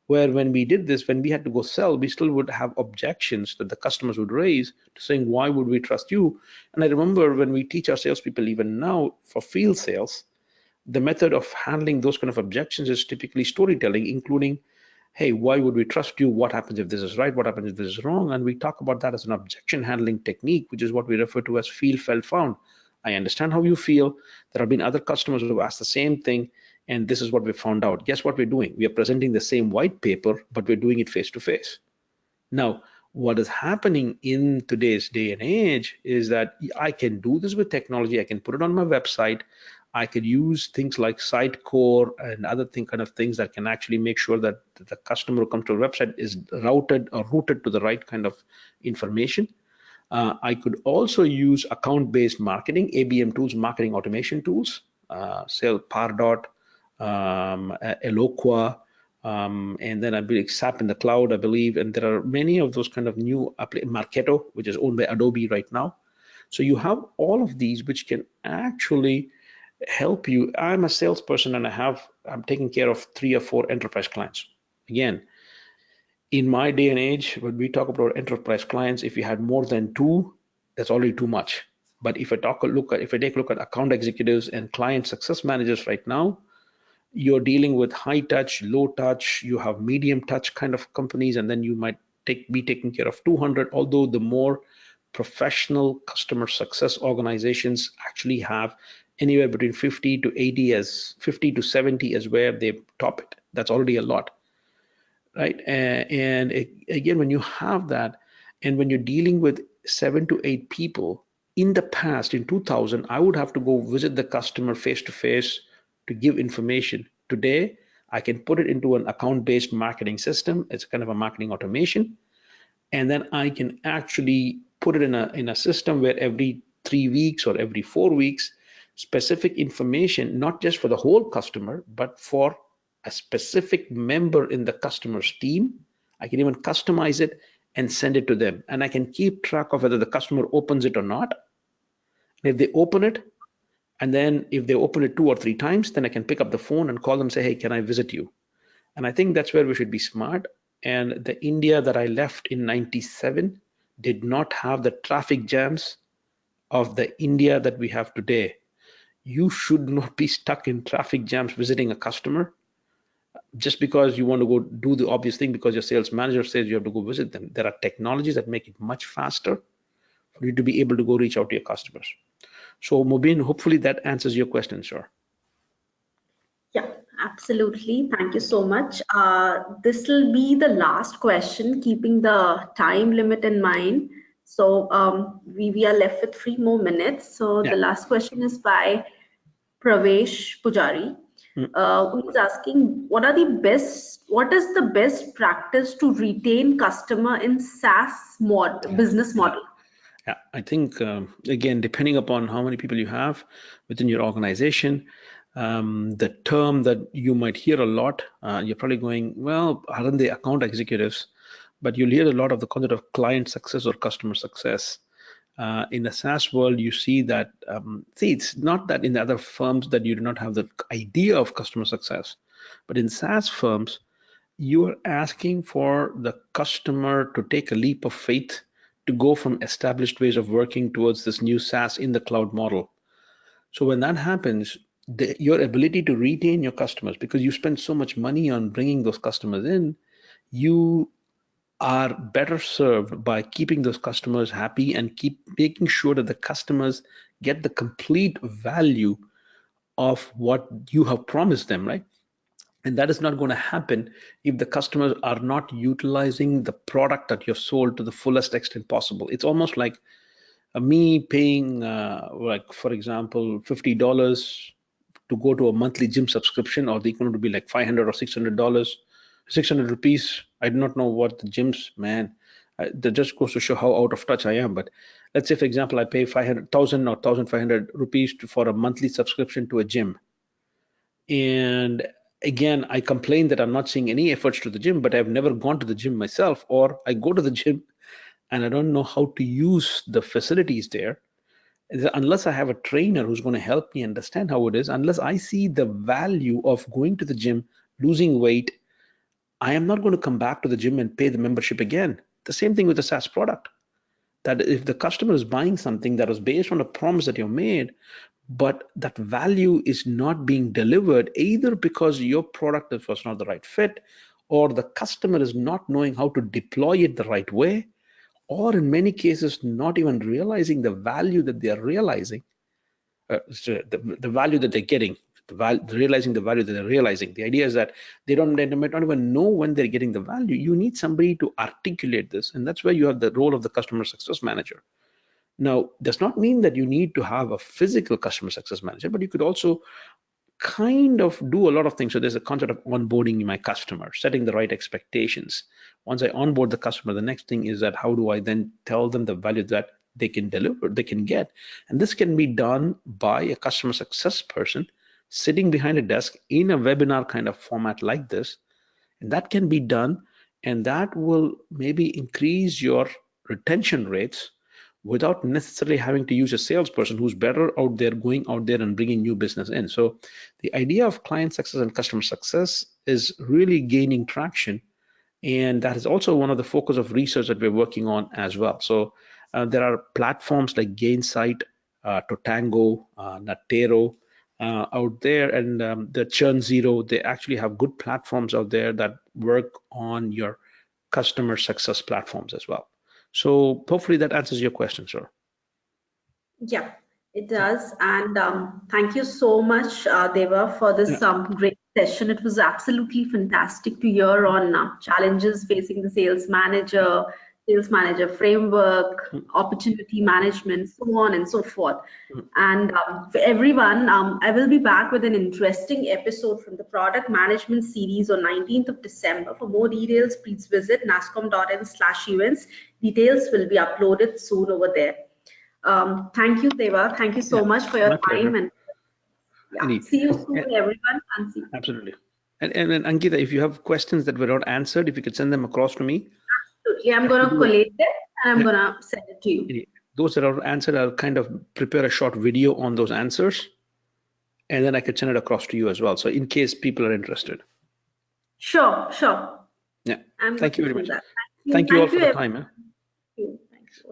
where when we did this, when we had to go sell, we still would have objections that the customers would raise to saying, why would we trust you? And I remember when we teach our salespeople, even now for field sales, the method of handling those kind of objections is typically storytelling, including, hey, why would we trust you? What happens if this is right? What happens if this is wrong? And we talk about that as an objection handling technique, which is what we refer to as feel, felt, found. I understand how you feel. There have been other customers who have asked the same thing, and this is what we found out. Guess what we're doing? We are presenting the same white paper, but we're doing it face to face. Now, what is happening in today's day and age is that I can do this with technology. I can put it on my website. I could use things like Sitecore and other kind of things that can actually make sure that the customer who comes to the website is routed or routed to the right kind of information. I could also use account-based marketing, ABM tools, marketing automation tools, say Pardot, Eloqua, and then I believe SAP in the cloud, I believe, and there are many of those kind of new Marketo, which is owned by Adobe right now. So you have all of these which can actually help you. I'm a salesperson and I'm taking care of 3 or 4 enterprise clients. Again, in my day and age, when we talk about enterprise clients, if you had more than 2, that's already too much. But if I take a look at account executives and client success managers right now, you're dealing with high touch, low touch, you have medium touch kind of companies, and then you might be taking care of 200, although the more professional customer success organizations actually have anywhere between 50 to 80 as 50 to 70 as where they top it. That's already a lot, right? And again, when you have that, and when you're dealing with 7 to 8 people, in the past, in 2000, I would have to go visit the customer face to face to give information. Today, I can put it into an account-based marketing system. It's kind of a marketing automation. And then I can actually put it in a system where every 3 weeks or every 4 weeks, specific information, not just for the whole customer, but for a specific member in the customer's team. I can even customize it and send it to them. And I can keep track of whether the customer opens it or not. If they open it, and then if they open it 2 or 3 times, then I can pick up the phone and call them and say, hey, can I visit you? And I think that's where we should be smart. And the India that I left in 97 did not have the traffic jams of the India that we have today. You should not be stuck in traffic jams visiting a customer just because you want to go do the obvious thing because your sales manager says you have to go visit them. There are technologies that make it much faster for you to be able to go reach out to your customers. So Mubin, hopefully that answers your question, sir. Yeah, absolutely. Thank you so much. This will be the last question, keeping the time limit in mind. So we are left with 3 more minutes. So Yeah. the last question is by Pravesh Pujari, who is asking, what is the best practice to retain customer in SaaS business model? Yeah, I think, again, depending upon how many people you have within your organization, the term that you might hear a lot, you're probably going, well, aren't they account executives? But you'll hear a lot of the concept of client success or customer success. In the SaaS world, you see that, it's not that in the other firms that you do not have the idea of customer success, but in SaaS firms, you are asking for the customer to take a leap of faith to go from established ways of working towards this new SaaS in the cloud model. So when that happens, your ability to retain your customers, because you spend so much money on bringing those customers in, you are better served by keeping those customers happy and keep making sure that the customers get the complete value of what you have promised them, right? And that is not going to happen if the customers are not utilizing the product that you've sold to the fullest extent possible. It's almost like me paying, like, for example, $50 to go to a monthly gym subscription, or the equivalent to be like $500 or $600, 600 rupees. I do not know what the gyms, man. That just goes to show how out of touch I am. But let's say, for example, I pay 500,000 or 1,500 rupees for a monthly subscription to a gym. And again, I complain that I'm not seeing any efforts to the gym, but I've never gone to the gym myself, or I go to the gym and I don't know how to use the facilities there. Unless I have a trainer who's going to help me understand how it is, unless I see the value of going to the gym, losing weight, I am not going to come back to the gym and pay the membership again. The same thing with the SaaS product. That if the customer is buying something that was based on a promise that you made, but that value is not being delivered either because your product was not the right fit, or the customer is not knowing how to deploy it the right way, or in many cases not even realizing the value that they are realizing, the value that they're getting, realizing the value that they're realizing. The idea is that they might not even know when they're getting the value. You need somebody to articulate this, and that's where you have the role of the customer success manager. Now, does not mean that you need to have a physical customer success manager, but you could also kind of do a lot of things. So there's a concept of onboarding my customer, setting the right expectations. Once I onboard the customer, the next thing is that how do I then tell them the value that they can deliver, they can get. And this can be done by a customer success person sitting behind a desk in a webinar kind of format like this. And that can be done, and that will maybe increase your retention rates without necessarily having to use a salesperson who's better out there going out there and bringing new business in. So the idea of client success and customer success is really gaining traction, and that is also one of the focus of research that we're working on as well. So there are platforms like Gainsight, Totango, Natero out there, and the Churn Zero. They actually have good platforms out there that work on your customer success platforms as well. So hopefully that answers your question, sir. Yeah, it does. And thank you so much, Deva, for this great session. It was absolutely fantastic to hear on challenges facing the sales manager framework, opportunity management, so on and so forth. And for everyone, I will be back with an interesting episode from the product management series on 19th of December. For more details, please visit nasscom.in/events. Details will be uploaded soon over there. Thank you, Deva. Thank you so much for your time. And see you soon, everyone. And see you. Absolutely. And Ankita, if you have questions that were not answered, if you could send them across to me. Absolutely. I'm going to collate them and I'm going to send it to you. Those that are answered, I'll kind of prepare a short video on those answers, and then I could send it across to you as well. So in case people are interested. Sure. Yeah. Thank you very much. That. Thank you all for the time. Thank you. Thanks.